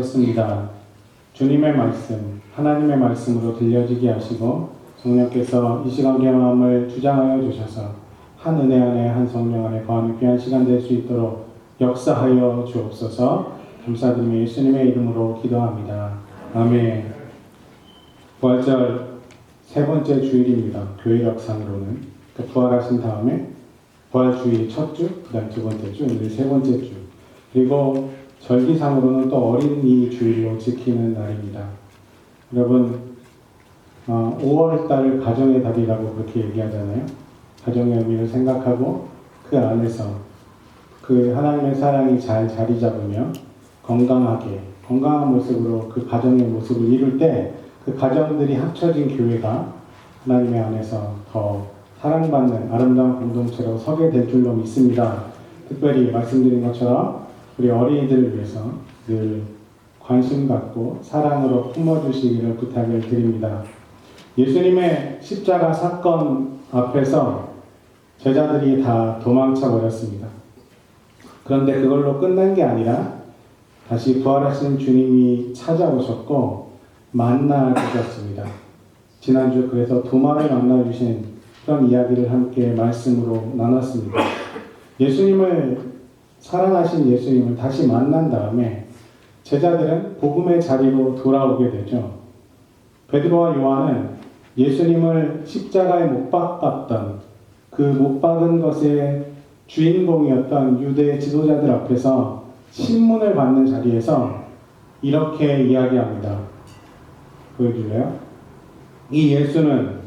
습니다. 주님의 말씀, 하나님의 말씀으로 들려지게 하시고 성령께서 이 시간 경험을 주장하여 주셔서 한 은혜 안에 한 성령 안에 거하는 귀한 시간 될 수 있도록 역사하여 주옵소서. 감사드리며 예수님의 이름으로 기도합니다. 아멘. 부활절 세 번째 주일입니다. 교회력상으로는 부활하신 다음에 부활주일 첫 주, 그 다음 두 번째 주, 오늘 세 번째 주, 그리고 절기상으로는 또 어린이 주일로 지키는 날입니다. 여러분, 5월달을 가정의 달이라고 그렇게 얘기하잖아요. 가정의 의미를 생각하고 그 안에서 그 하나님의 사랑이 잘 자리 잡으며 건강한 모습으로 그 가정의 모습을 이룰 때 그 가정들이 합쳐진 교회가 하나님의 안에서 더 사랑받는 아름다운 공동체로 서게 될 줄로 믿습니다. 특별히 말씀드린 것처럼 우리 어린이들을 위해서 늘 관심 갖고 사랑으로 품어주시기를 부탁을 드립니다. 예수님의 십자가 사건 앞에서 제자들이 다 도망쳐 버렸습니다. 그런데 그걸로 끝난 게 아니라 다시 부활하신 주님이 찾아오셨고 만나 주셨습니다. 지난주 그래서 도마를 만나 주신 그런 이야기를 함께 말씀으로 나눴습니다. 사랑하신 예수님을 다시 만난 다음에 제자들은 복음의 자리로 돌아오게 되죠. 베드로와 요한은 예수님을 십자가에 못 박았던 그 못 박은 것의 주인공이었던 유대 지도자들 앞에서 신문을 받는 자리에서 이렇게 이야기합니다. 보여줄래요? 이 예수는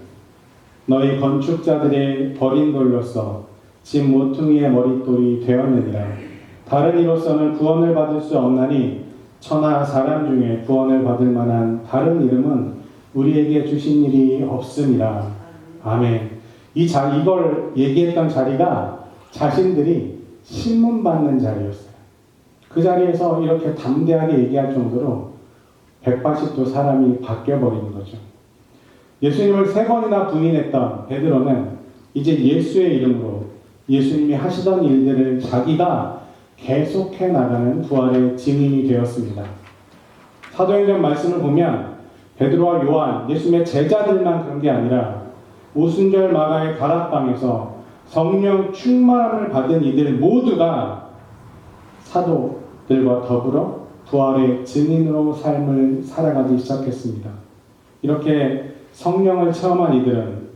너희 건축자들의 버린 돌로서 집 모퉁이의 머릿돌이 되었느니라. 다른 이로서는 구원을 받을 수 없나니 천하 사람 중에 구원을 받을 만한 다른 이름은 우리에게 주신 일이 없음이라. 아멘. 이걸 얘기했던 자리가 자신들이 신문 받는 자리였어요. 그 자리에서 이렇게 담대하게 얘기할 정도로 180도 사람이 바뀌어버리는 거죠. 예수님을 3번이나 부인했던 베드로는 이제 예수의 이름으로 예수님이 하시던 일들을 자기가 계속해 나가는 부활의 증인이 되었습니다. 사도행전 말씀을 보면 베드로와 요한, 예수님의 제자들만 그런 게 아니라 오순절 마가의 다락방에서 성령 충만함을 받은 이들 모두가 사도들과 더불어 부활의 증인으로 삶을 살아가기 시작했습니다. 이렇게 성령을 체험한 이들은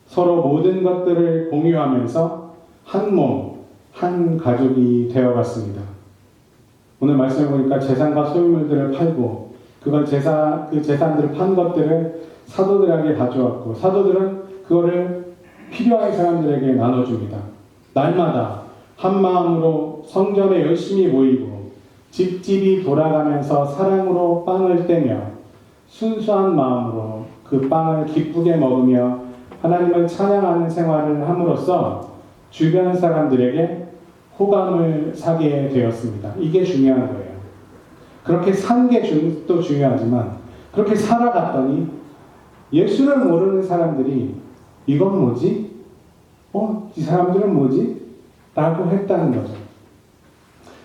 서로 모든 것들을 공유하면서 한 몸, 한 가족이 되어갔습니다. 오늘 말씀을 보니까 재산과 소유물들을 팔고 그 재산들을 판 것들을 사도들에게 가져왔고 사도들은 그거를 필요한 사람들에게 나눠줍니다. 날마다 한 마음으로 성전에 열심히 모이고 집집이 돌아가면서 사랑으로 빵을 떼며 순수한 마음으로 그 빵을 기쁘게 먹으며 하나님을 찬양하는 생활을 함으로써 주변 사람들에게 호감을 사게 되었습니다. 이게 중요한 거예요. 그렇게 산 게 또 중요하지만 그렇게 살아갔더니 예수를 모르는 사람들이 이건 뭐지? 이 사람들은 뭐지? 라고 했다는 거죠.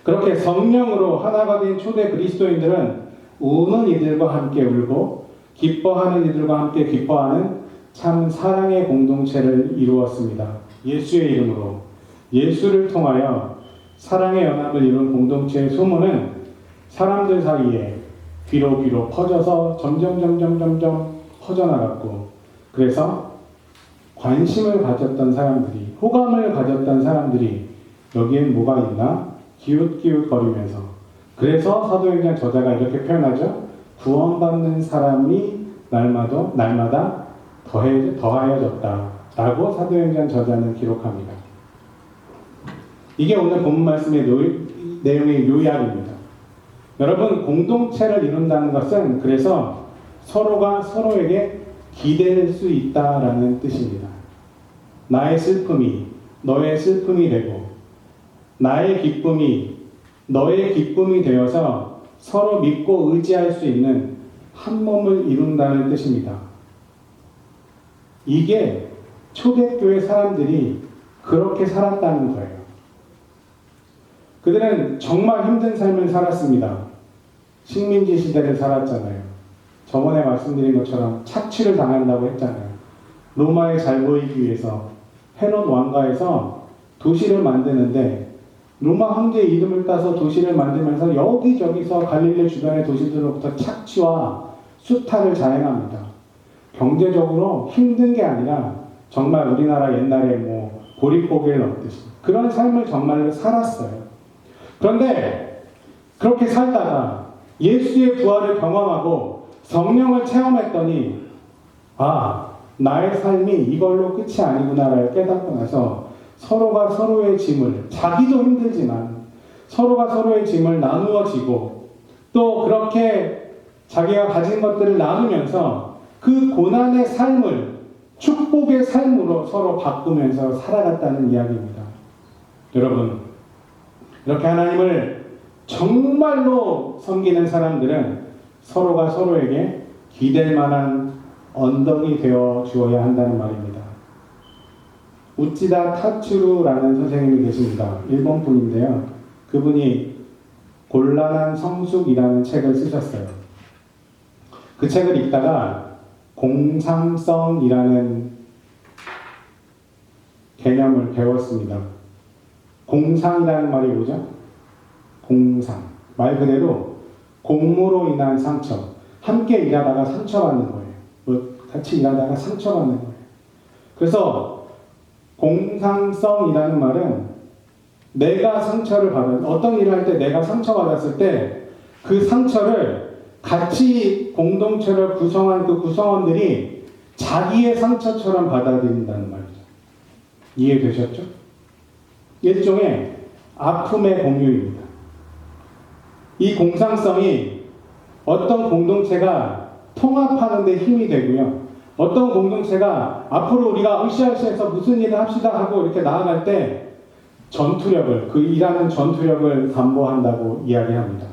그렇게 성령으로 하나가 된 초대 그리스도인들은 우는 이들과 함께 울고 기뻐하는 이들과 함께 기뻐하는 참 사랑의 공동체를 이루었습니다. 예수의 이름으로 예수를 통하여 사랑의 연합을 이룬 공동체의 소문은 사람들 사이에 귀로 퍼져서 점점 퍼져나갔고 그래서 관심을 가졌던 사람들이 호감을 가졌던 사람들이 여기엔 뭐가 있나 기웃기웃거리면서 그래서 사도행전 저자가 이렇게 표현하죠. 구원받는 사람이 날마다 더하여졌다 라고 사도행전 저자는 기록합니다. 이게 오늘 본문 말씀의 내용의 요약입니다. 여러분, 공동체를 이룬다는 것은 그래서 서로가 서로에게 기댈 수 있다라는 뜻입니다. 나의 슬픔이 너의 슬픔이 되고 나의 기쁨이 너의 기쁨이 되어서 서로 믿고 의지할 수 있는 한 몸을 이룬다는 뜻입니다. 이게 초대교회 사람들이 그렇게 살았다는 거예요. 그들은 정말 힘든 삶을 살았습니다. 식민지 시대를 살았잖아요. 저번에 말씀드린 것처럼 착취를 당한다고 했잖아요. 로마에 잘 보이기 위해서 헤롯 왕가에서 도시를 만드는데 로마 황제의 이름을 따서 도시를 만들면서 여기저기서 갈릴리 주변의 도시들로부터 착취와 수탈을 자행합니다. 경제적으로 힘든 게 아니라 정말 우리나라 옛날에 뭐 보릿고개를 넣듯이 그런 삶을 정말로 살았어요. 그런데 그렇게 살다가 예수의 부활을 경험하고 성령을 체험했더니 나의 삶이 이걸로 끝이 아니구나를 깨닫고 나서 서로가 서로의 짐을, 자기도 힘들지만 서로가 서로의 짐을 나누어 지고 또 그렇게 자기가 가진 것들을 나누면서 그 고난의 삶을 축복의 삶으로 서로 바꾸면서 살아갔다는 이야기입니다. 여러분, 이렇게 하나님을 정말로 섬기는 사람들은 서로가 서로에게 기댈 만한 언덕이 되어 주어야 한다는 말입니다. 우찌다 타츠루라는 선생님이 계십니다. 일본 분인데요. 그분이 곤란한 성숙이라는 책을 쓰셨어요. 그 책을 읽다가 공상성이라는 개념을 배웠습니다. 공상이라는 말이 뭐죠? 공상. 말 그대로 공무로 인한 상처. 함께 일하다가 상처받는 거예요. 같이 일하다가 상처받는 거예요. 그래서 공상성이라는 말은 내가 상처를 받은, 어떤 일을 할 때 내가 상처받았을 때 그 상처를 같이 공동체를 구성한 그 구성원들이 자기의 상처처럼 받아들인다는 말이죠. 이해되셨죠? 일종의 아픔의 공유입니다. 이 공상성이 어떤 공동체가 통합하는 데 힘이 되고요. 어떤 공동체가 앞으로 우리가 으쌰으쌰해서 무슨 일을 합시다 하고 이렇게 나아갈 때 전투력을, 그 일하는 전투력을 담보한다고 이야기합니다.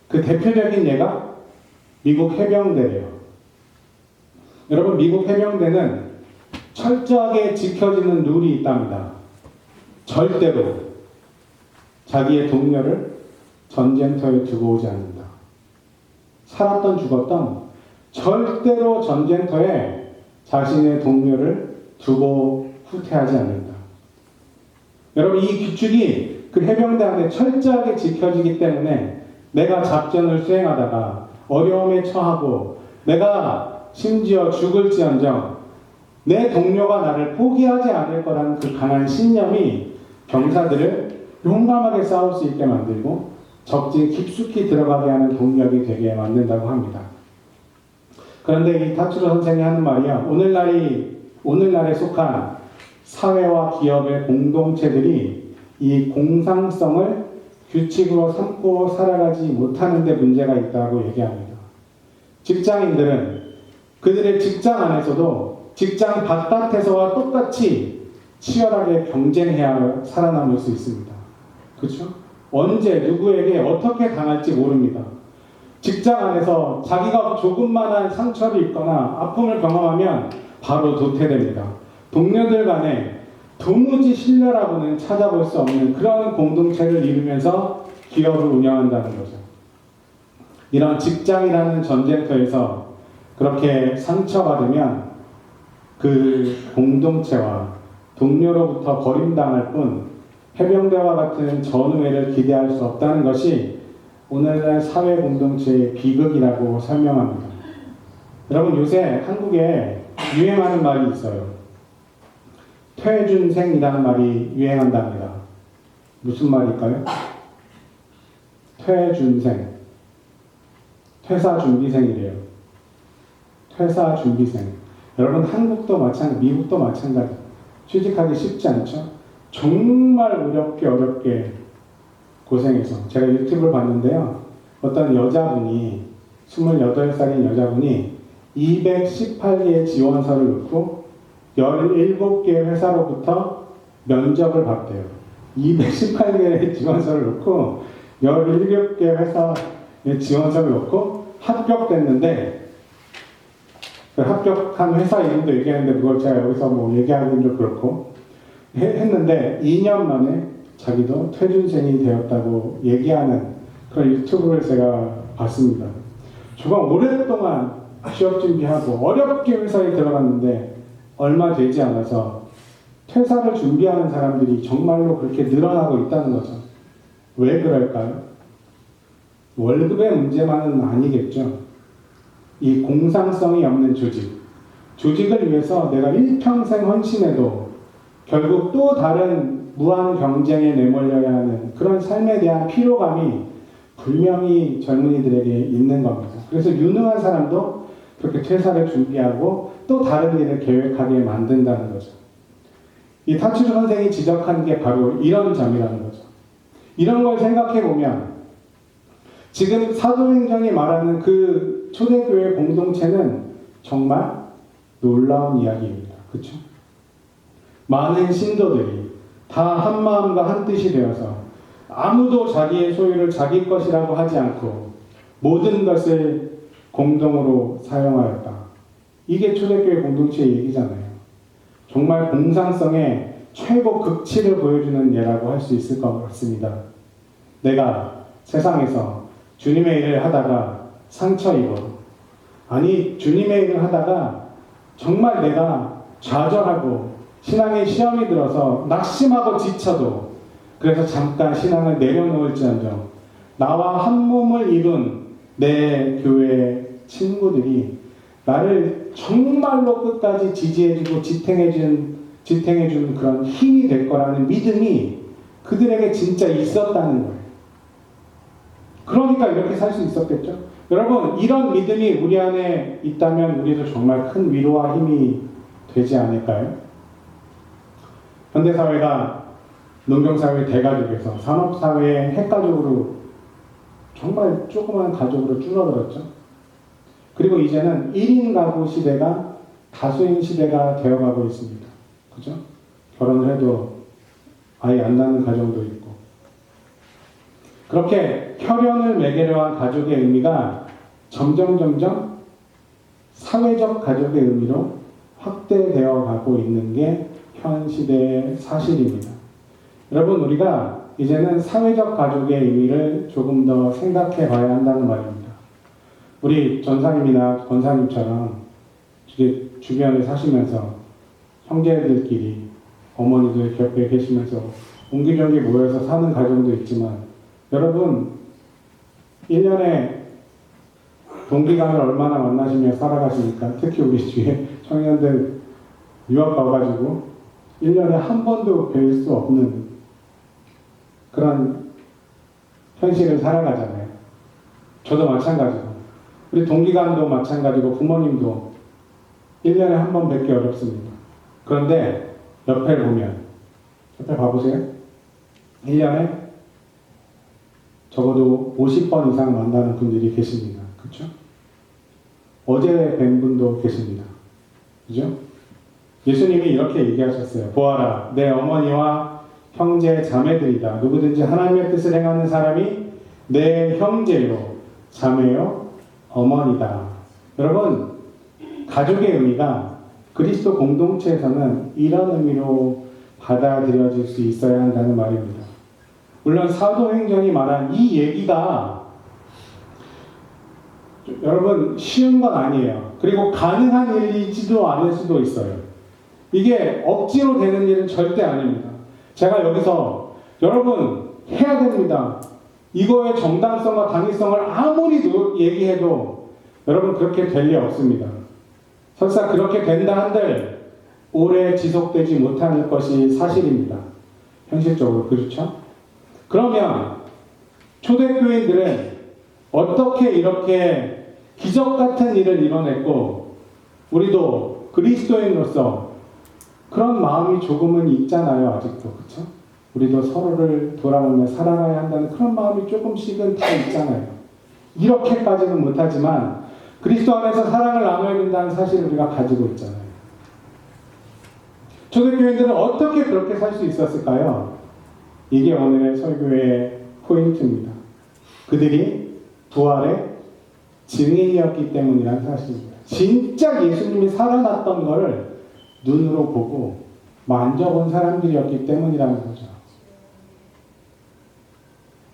그 대표적인 예가 미국 해병대예요. 여러분, 미국 해병대는 철저하게 지켜지는 룰이 있답니다. 절대로 자기의 동료를 전쟁터에 두고 오지 않는다. 살았던 죽었던 절대로 전쟁터에 자신의 동료를 두고 후퇴하지 않는다. 여러분, 이 규칙이 그 해병대 안에 철저하게 지켜지기 때문에 내가 작전을 수행하다가 어려움에 처하고 내가 심지어 죽을지언정 내 동료가 나를 포기하지 않을 거라는 그 강한 신념이 병사들을 용감하게 싸울 수 있게 만들고 적진 깊숙이 들어가게 하는 동력이 되게 만든다고 합니다. 그런데 이 타츠로 선생이 하는 말이야, 오늘날에 속한 사회와 기업의 공동체들이 이 공상성을 규칙으로 삼고 살아가지 못하는 데 문제가 있다고 얘기합니다. 직장인들은 그들의 직장 안에서도 직장 바깥에서와 똑같이 치열하게 경쟁해야 살아남을 수 있습니다. 그렇죠? 언제 누구에게 어떻게 당할지 모릅니다. 직장 안에서 자기가 조금만한 상처를 입거나 아픔을 경험하면 바로 도태됩니다. 동료들 간에 도무지 신뢰라고는 찾아볼 수 없는 그런 공동체를 이루면서 기업을 운영한다는 거죠. 이런 직장이라는 전쟁터에서 그렇게 상처받으면 그 공동체와 동료로부터 버림당할 뿐 해병대와 같은 전우회를 기대할 수 없다는 것이 오늘날 사회 공동체의 비극이라고 설명합니다. 여러분, 요새 한국에 유행하는 말이 있어요. 퇴준생이라는 말이 유행한답니다. 무슨 말일까요? 퇴준생. 퇴사준비생이래요. 퇴사준비생. 여러분, 한국도 마찬가지, 미국도 마찬가지. 취직하기 쉽지 않죠? 정말 어렵게 고생해서. 제가 유튜브를 봤는데요. 어떤 여자분이, 28살인 여자분이 218개의 지원서를 넣고 17개 회사로부터 면접을 봤대요. 218개의 지원서를 넣고 17개 회사의 지원서를 넣고 합격됐는데, 그 합격한 회사 이름도 얘기하는데 그걸 제가 여기서 뭐 얘기하기는 좀 그렇고 했는데 2년 만에 자기도 퇴준생이 되었다고 얘기하는 그런 유튜브를 제가 봤습니다. 정말 오랫동안 취업 준비하고 어렵게 회사에 들어갔는데 얼마 되지 않아서 퇴사를 준비하는 사람들이 정말로 그렇게 늘어나고 있다는 거죠. 왜 그럴까요? 월급의 문제만은 아니겠죠. 이 공상성이 없는 조직을 위해서 내가 일평생 헌신해도 결국 또 다른 무한 경쟁에 내몰려야 하는 그런 삶에 대한 피로감이 분명히 젊은이들에게 있는 겁니다. 그래서 유능한 사람도 그렇게 퇴사를 준비하고 또 다른 일을 계획하게 만든다는 거죠. 이 타츠루 선생이 지적한 게 바로 이런 점이라는 거죠. 이런 걸 생각해 보면 지금 사도행전이 말하는 그 초대교회 공동체는 정말 놀라운 이야기입니다. 그렇죠? 많은 신도들이 다 한 마음과 한 뜻이 되어서 아무도 자기의 소유를 자기 것이라고 하지 않고 모든 것을 공동으로 사용하였다. 이게 초대교회 공동체의 얘기잖아요. 정말 공상성의 최고 극치를 보여주는 예라고 할 수 있을 것 같습니다. 내가 세상에서 주님의 일을 하다가 상처 입어. 아니, 주님의 일을 하다가 정말 내가 좌절하고 신앙의 시험이 들어서 낙심하고 지쳐도 그래서 잠깐 신앙을 내려놓을지언정 나와 한 몸을 이룬 내 교회 친구들이 나를 정말로 끝까지 지지해주고 지탱해준 그런 힘이 될 거라는 믿음이 그들에게 진짜 있었다는 거예요. 그러니까 이렇게 살 수 있었겠죠. 여러분, 이런 믿음이 우리 안에 있다면 우리도 정말 큰 위로와 힘이 되지 않을까요? 현대사회가 농경사회 대가족에서 산업사회의 핵가족으로 정말 조그만 가족으로 줄어들었죠. 그리고 이제는 1인 가구 시대가 다수인 시대가 되어가고 있습니다. 그죠? 결혼을 해도 아예 안 낳는 가정도 있고. 그렇게 혈연을 매개로 한 가족의 의미가 점점 사회적 가족의 의미로 확대되어 가고 있는 게 현 시대의 사실입니다. 여러분, 우리가 이제는 사회적 가족의 의미를 조금 더 생각해 봐야 한다는 말입니다. 우리 전사님이나 권사님처럼 주변에 사시면서 형제들끼리 어머니들 곁에 계시면서 옹기종기 모여서 사는 가정도 있지만 여러분 1년에 동기간을 얼마나 만나시며 살아가시니까 특히 우리 주위에 청년들 유학 가가지고 1년에 한 번도 뵐 수 없는 그런 현실을 살아가잖아요. 저도 마찬가지고 우리 동기간도 마찬가지고 부모님도 1년에 한 번 뵙기 어렵습니다. 그런데 옆에 봐보세요. 1년에 적어도 50번 이상 만나는 분들이 계십니다. 그렇죠? 어제 뵌 분도 계십니다. 그죠? 예수님이 이렇게 얘기하셨어요. 보아라, 내 어머니와 형제 자매들이다. 누구든지 하나님의 뜻을 행하는 사람이 내 형제요, 자매요, 어머니다. 여러분, 가족의 의미가 그리스도 공동체에서는 이런 의미로 받아들여질 수 있어야 한다는 말입니다. 물론 사도행전이 말한 이 얘기가 여러분 쉬운 건 아니에요. 그리고 가능한 일이지도 않을 수도 있어요. 이게 억지로 되는 일은 절대 아닙니다. 제가 여기서 여러분 해야 됩니다. 이거의 정당성과 당위성을 아무리 얘기해도 여러분 그렇게 될 리 없습니다. 설사 그렇게 된다 한들 오래 지속되지 못할 것이 사실입니다. 현실적으로. 그렇죠? 그러면 초대교인들은 어떻게 이렇게 기적 같은 일을 이뤄냈고 우리도 그리스도인으로서 그런 마음이 조금은 있잖아요. 아직도. 그렇죠? 우리도 서로를 돌아보며 사랑해야 한다는 그런 마음이 조금씩은 다 있잖아요. 이렇게까지는 못하지만 그리스도 안에서 사랑을 나눠야 된다는 사실을 우리가 가지고 있잖아요. 초대교인들은 어떻게 그렇게 살 수 있었을까요? 이게 오늘의 설교의 포인트입니다. 그들이 부활의 증인이었기 때문이라는 사실입니다. 진짜 예수님이 살아났던 것을 눈으로 보고 만져본 사람들이었기 때문이라는 거죠.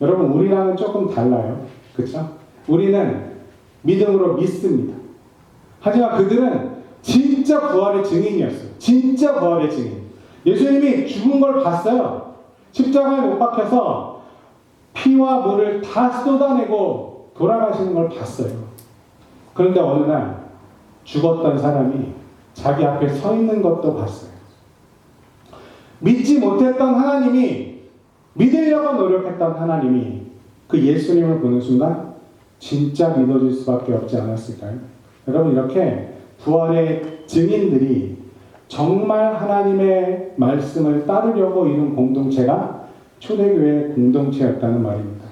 여러분, 우리랑은 조금 달라요. 그렇죠? 우리는 믿음으로 믿습니다. 하지만 그들은 진짜 부활의 증인이었어요. 진짜 부활의 증인. 예수님이 죽은 걸 봤어요. 십자가에 못 박혀서 피와 물을 다 쏟아내고 돌아가시는 걸 봤어요. 그런데 어느 날 죽었던 사람이 자기 앞에 서 있는 것도 봤어요. 믿지 못했던 하나님이, 믿으려고 노력했던 하나님이 그 예수님을 보는 순간 진짜 믿어질 수밖에 없지 않았을까요? 여러분, 이렇게 부활의 증인들이 정말 하나님의 말씀을 따르려고 이룬 공동체가 초대교회의 공동체였다는 말입니다.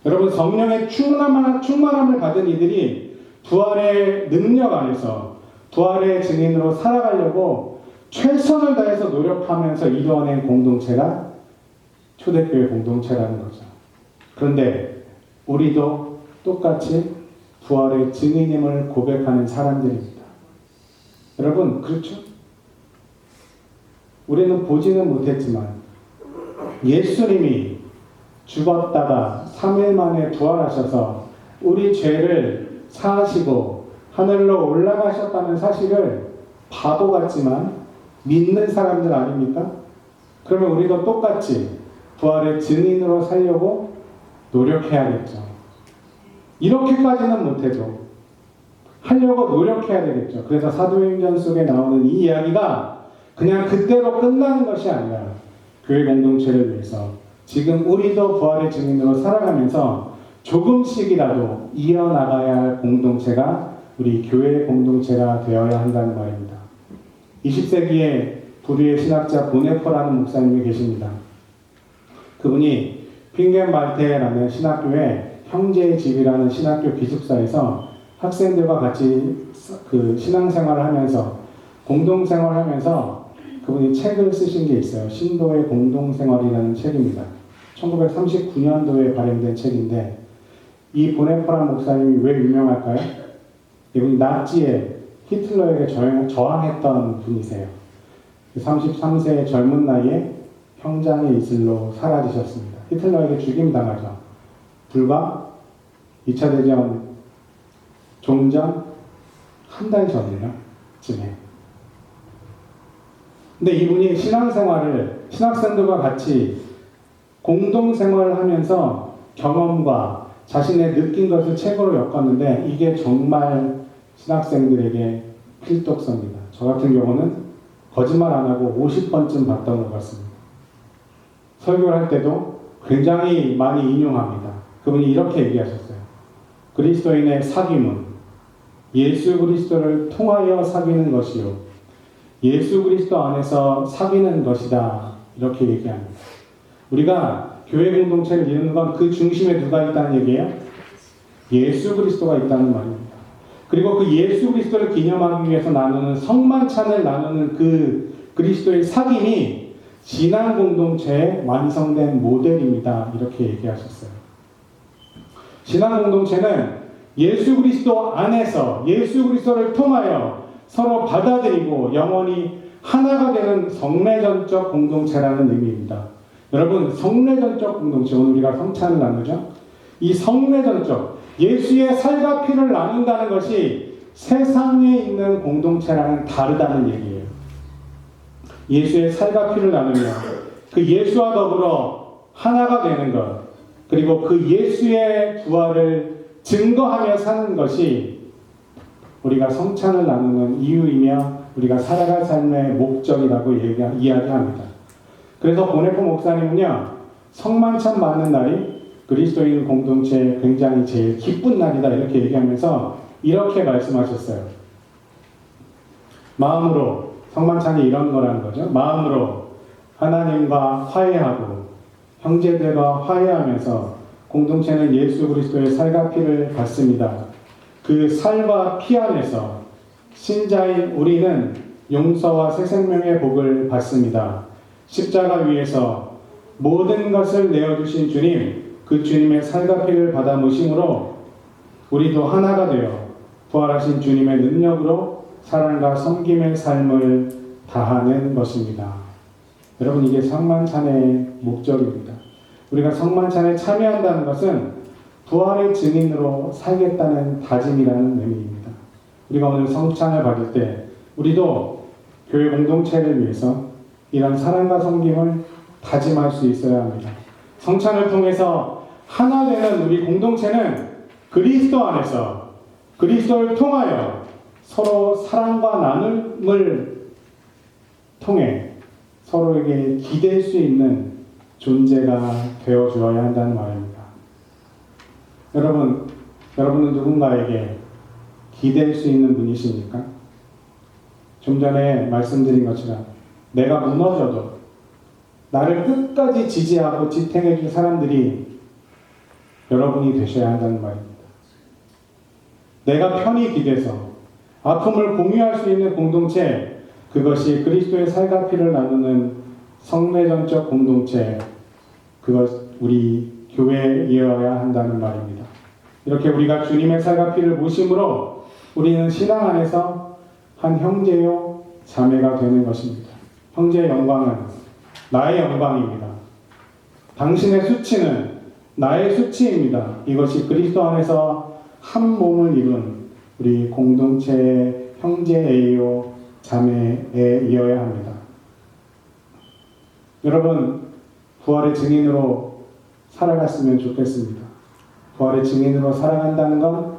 여러분, 성령의 충만함을 받은 이들이 부활의 능력 안에서 부활의 증인으로 살아가려고 최선을 다해서 노력하면서 이루어낸 공동체가 초대교회 공동체라는 거죠. 그런데 우리도 똑같이 부활의 증인임을 고백하는 사람들입니다. 여러분, 그렇죠? 우리는 보지는 못했지만 예수님이 죽었다가 3일 만에 부활하셔서 우리 죄를 사하시고 하늘로 올라가셨다는 사실을 바보 같지만 믿는 사람들 아닙니까? 그러면 우리도 똑같이 부활의 증인으로 살려고 노력해야겠죠. 이렇게까지는 못해도 하려고 노력해야 되겠죠. 그래서 사도행전 속에 나오는 이 이야기가 그냥 그때로 끝나는 것이 아니라 교회 공동체를 위해서 지금 우리도 부활의 증인으로 살아가면서 조금씩이라도 이어나가야 할 공동체가 우리 교회 공동체가 되어야 한다는 말입니다. 20세기에 불의의 신학자 보네퍼라는 목사님이 계십니다. 그분이 핑겐발테라는 신학교에 형제의 집이라는 신학교 기숙사에서 학생들과 같이 그 신앙생활을 하면서 공동생활을 하면서 그분이 책을 쓰신 게 있어요. 신도의 공동생활이라는 책입니다. 1939년도에 발행된 책인데 이 보네퍼란 목사님이 왜 유명할까요? 이분이 나치에 히틀러에게 저항했던 분이세요. 33세의 젊은 나이에 형장의 이슬로 사라지셨습니다. 히틀러에게 죽임당하죠. 불과 2차 대전 종전 한 달 전이나 쯤에. 근데 이분이 신학생들과 같이 공동생활을 하면서 경험과 자신의 느낀 것을 책으로 엮었는데 이게 정말 신학생들에게 필독서입니다. 저 같은 경우는 거짓말 안 하고 50번쯤 봤던 것 같습니다. 설교를 할 때도 굉장히 많이 인용합니다. 그분이 이렇게 얘기하셨어요. 그리스도인의 사귐은 예수 그리스도를 통하여 사귀는 것이요 예수 그리스도 안에서 사귀는 것이다. 이렇게 얘기합니다. 우리가 교회 공동체를 이루는 건 그 중심에 누가 있다는 얘기예요? 예수 그리스도가 있다는 말입니다. 그리고 그 예수 그리스도를 기념하기 위해서 나누는 성만찬을 나누는 그 그리스도의 사귐이 신앙 공동체의 완성된 모델입니다. 이렇게 얘기하셨어요. 신앙 공동체는 예수 그리스도 안에서 예수 그리스도를 통하여 서로 받아들이고 영원히 하나가 되는 성례전적 공동체라는 의미입니다. 여러분, 성례전적 공동체, 오늘 우리가 성찬을 나누죠? 이 성례전적, 예수의 살과 피를 나눈다는 것이 세상에 있는 공동체랑은 다르다는 얘기예요. 예수의 살과 피를 나누며 그 예수와 더불어 하나가 되는 것, 그리고 그 예수의 부활을 증거하며 사는 것이 우리가 성찬을 나누는 이유이며 우리가 살아갈 삶의 목적이라고 이야기합니다. 그래서 보네포 목사님은요, 성만찬 맞는 날이 그리스도인 공동체의 굉장히 제일 기쁜 날이다 이렇게 얘기하면서 이렇게 말씀하셨어요. 마음으로, 성만찬이 이런 거라는 거죠. 마음으로 하나님과 화해하고 형제들과 화해하면서 공동체는 예수 그리스도의 살과 피를 받습니다. 그 살과 피 안에서 신자인 우리는 용서와 새 생명의 복을 받습니다. 십자가 위에서 모든 것을 내어주신 주님, 그 주님의 살과 피를 받아 모심으로 우리도 하나가 되어 부활하신 주님의 능력으로 사랑과 섬김의 삶을 다하는 것입니다. 여러분, 이게 성만찬의 목적입니다. 우리가 성만찬에 참여한다는 것은 부활의 증인으로 살겠다는 다짐이라는 의미입니다. 우리가 오늘 성찬을 받을 때 우리도 교회 공동체를 위해서 이런 사랑과 섬김을 다짐할 수 있어야 합니다. 성찬을 통해서 하나 되는 우리 공동체는 그리스도 안에서 그리스도를 통하여 서로 사랑과 나눔을 통해 서로에게 기댈 수 있는 존재가 되어주어야 한다는 말입니다. 여러분은 누군가에게 기댈 수 있는 분이십니까? 좀 전에 말씀드린 것처럼 내가 무너져도 나를 끝까지 지지하고 지탱해 줄 사람들이 여러분이 되셔야 한다는 말입니다. 내가 편히 기대서 아픔을 공유할 수 있는 공동체, 그것이 그리스도의 살과 피를 나누는 성례전적 공동체, 그것 우리 교회이어야 한다는 말입니다. 이렇게 우리가 주님의 살과 피를 모심으로 우리는 신앙 안에서 한 형제요 자매가 되는 것입니다. 형제의 영광은 나의 영광입니다. 당신의 수치는 나의 수치입니다. 이것이 그리스도 안에서 한 몸을 이룬 우리 공동체의 형제예요 자매이어야 합니다. 여러분, 부활의 증인으로 살아갔으면 좋겠습니다. 부활의 증인으로 살아간다는 건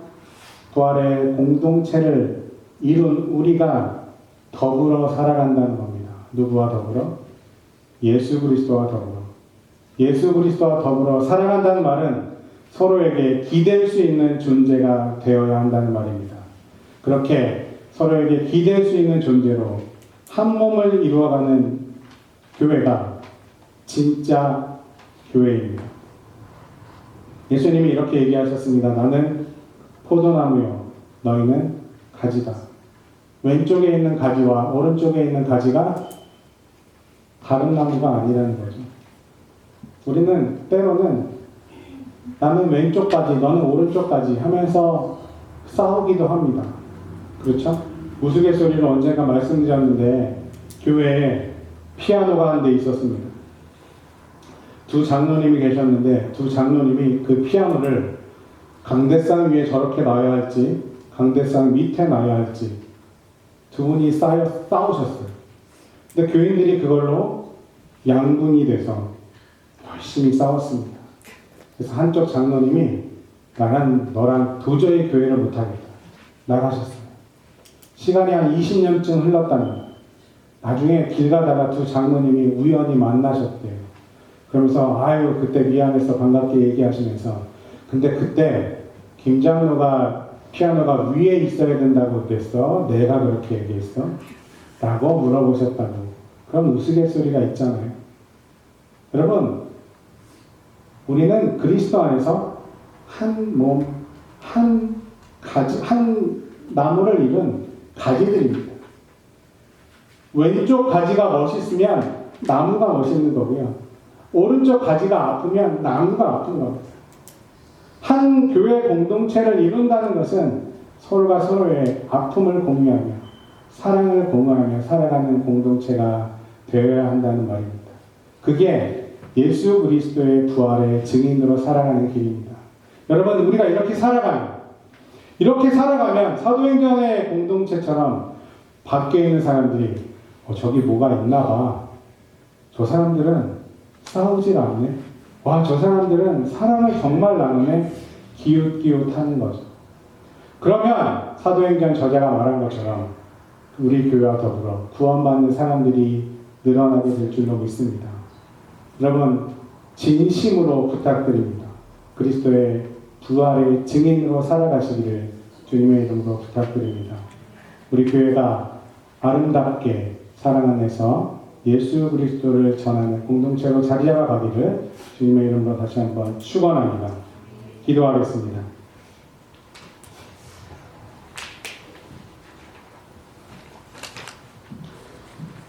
부활의 공동체를 이룬 우리가 더불어 살아간다는 겁니다. 누구와 더불어? 예수 그리스도와 더불어. 예수 그리스도와 더불어 살아간다는 말은 서로에게 기댈 수 있는 존재가 되어야 한다는 말입니다. 그렇게 서로에게 기댈 수 있는 존재로 한 몸을 이루어가는 교회가 진짜 교회입니다. 예수님이 이렇게 얘기하셨습니다. 나는 포도나무요, 너희는 가지다. 왼쪽에 있는 가지와 오른쪽에 있는 가지가 다른 나무가 아니라는 거죠. 우리는 때로는 나는 왼쪽 가지, 너는 오른쪽 가지 하면서 싸우기도 합니다. 그렇죠? 우스갯소리로 언젠가 말씀드렸는데 교회에 피아노가 한 대 있었습니다. 두 장로님이 계셨는데 두 장로님이 그 피아노를 강대상 위에 저렇게 놔야 할지 강대상 밑에 놔야 할지 두 분이 싸우셨어요. 근데 교인들이 그걸로 양분이 돼서 열심히 싸웠습니다. 그래서 한쪽 장로님이 너랑 도저히 교회를 못하겠다. 나가셨어요. 시간이 한 20년쯤 흘렀답니다. 나중에 길 가다가 두 장로님이 우연히 만나셨대요. 그러면서 아유 그때 미안해서 반갑게 얘기하시면서 근데 그때 김 장로가 피아노가 위에 있어야 된다고 그랬어? 내가 그렇게 얘기했어? 라고 물어보셨다고. 그런 우스갯소리가 있잖아요. 여러분, 우리는 그리스도 안에서 한 몸, 한 가지, 한 나무를 이룬 가지들입니다. 왼쪽 가지가 멋있으면 나무가 멋있는 거고요. 오른쪽 가지가 아프면 나무가 아픈 겁니다. 한 교회 공동체를 이룬다는 것은 서로가 서로의 아픔을 공유하며 사랑을 공유하며 살아가는 공동체가 되어야 한다는 말입니다. 그게 예수 그리스도의 부활의 증인으로 살아가는 길입니다. 여러분, 우리가 이렇게 살아가면 사도행전의 공동체처럼 밖에 있는 사람들이 저기 뭐가 있나 봐. 저 사람들은 싸우질 않네. 와, 저 사람들은 사랑을 정말 나누네. 기웃기웃하는 거죠. 그러면 사도행전 저자가 말한 것처럼 우리 교회와 더불어 구원받는 사람들이 늘어나게 될 줄로 믿습니다. 여러분, 진심으로 부탁드립니다. 그리스도의 부활의 증인으로 살아가시기를 주님의 이름으로 부탁드립니다. 우리 교회가 아름답게 사랑 안에서 예수 그리스도를 전하는 공동체로 자리 잡아가기를 주님의 이름으로 다시 한번 축원합니다. 기도하겠습니다.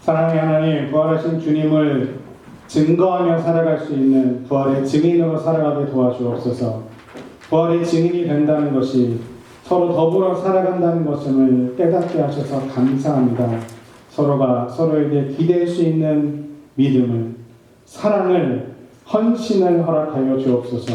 사랑의 하나님, 부활하신 주님을 증거하며 살아갈 수 있는 부활의 증인으로 살아가게 도와주옵소서. 부활의 증인이 된다는 것이 서로 더불어 살아간다는 것을 깨닫게 하셔서 감사합니다. 서로가 서로에게 기댈 수 있는 믿음을, 사랑을, 헌신을 허락하여 주옵소서.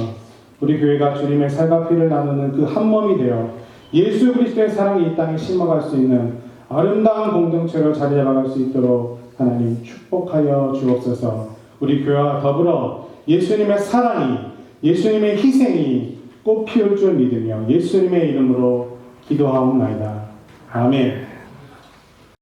우리 교회가 주님의 살과 피를 나누는 그 한 몸이 되어 예수 그리스도의 사랑이 이 땅에 심어갈 수 있는 아름다운 공동체로 자리 잡아갈 수 있도록 하나님 축복하여 주옵소서. 우리 교회와 더불어 예수님의 사랑이, 예수님의 희생이 꽃 피울 줄 믿으며 예수님의 이름으로 기도하옵나이다. 아멘.